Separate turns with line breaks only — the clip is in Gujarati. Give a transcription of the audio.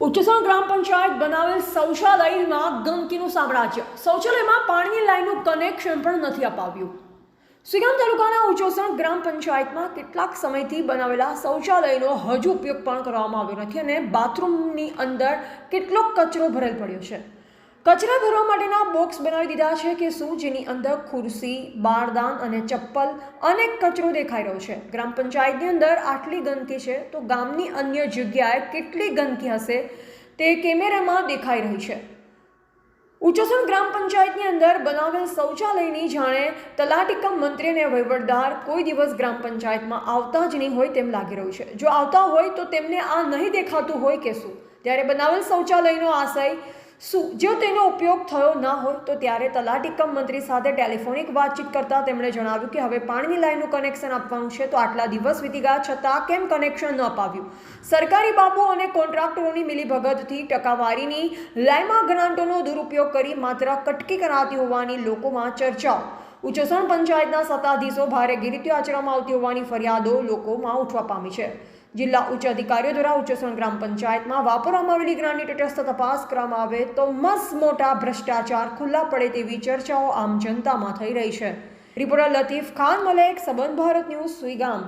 ઉચ્ચસણ ગ્રામ પંચાયત બનાવેલ શૌચાલયમાં ગંદકીનું સામ્રાજ્ય. શૌચાલયમાં પાણીની લાઈનનું કનેક્શન પણ નથી અપાવ્યું. સુઈગામ તાલુકાના ઉચ્ચસણ ગ્રામ પંચાયતમાં કેટલાક સમયથી બનાવેલા શૌચાલયનો હજુ ઉપયોગ પણ કરવામાં આવ્યો નથી અને બાથરૂમની અંદર કેટલોક કચરો ભરેલ પડ્યો છે. કચરા ભરવા માટેના બોક્સ બનાવી દીધા છે કે શું, જેની અંદર ખુરશી, બારદાન અને ચપ્પલ અનેક કચરો દેખાઈ રહ્યો છે. ગ્રામ પંચાયતની અંદર આટલી ગંદકી છે તો ગામની અન્ય જગ્યાએ કેટલી ગંદકી હશે તે કેમેરામાં દેખાઈ રહી છે. ઉચ્ચસણ ગ્રામ પંચાયતની અંદર બનાવેલ શૌચાલયની જાણે તલાટી કમ મંત્રી અને વહીવટદાર કોઈ દિવસ ગ્રામ પંચાયતમાં આવતા જ નહીં હોય તેમ લાગી રહ્યું છે. જો આવતા હોય તો તેમને આ નહીં દેખાતું હોય કે શું? ત્યારે બનાવેલ શૌચાલયનો આશય શું? જો તેનો ઉપયોગ થયો ના હોય તો ત્યારે તલાટી કમ મંત્રી સાથે ટેલિફોનિક વાતચીત કરતા તેમણે જણાવ્યું કે હવે પાણીની લાઈનનું કનેક્શન આપવાનું છે, તો આટલા દિવસ વીતી ગયા છતાં કેમ કનેક્શન ન અપાવ્યું? સરકારી બાબુ અને કોન્ટ્રાક્ટરોની મિલીભગતથી ટકાવારીની લાઈનમાં ગ્રાન્ટોનો દુરુપયોગ કરી માત્ર કટકી કરાતી હોવાની લોકોમાં ચર્ચાઓ. ઉચ્ચસણ પંચાયતના સત્તાધીશો ભારે ગીરીતી આચરવામાં આવતી હોવાની ફરિયાદો લોકોમાં ઉઠવા પામી છે. જિલ્લા ઉચ્ચ અધિકારીઓ દ્વારા ઉચ્ચસણ ગ્રામ પંચાયતમાં વાપરવામાં આવેલી ગ્રાન્ટની તટસ્થ તપાસ કરવામાં આવે તો મસ્ત મોટા ભ્રષ્ટાચાર ખુલ્લા પડે તેવી ચર્ચાઓ આમ જનતામાં થઈ રહી છે. રિપોર્ટર લતીફ ખાન મલેક, સંબંધ ભારત ન્યૂઝ, સુઈગામ.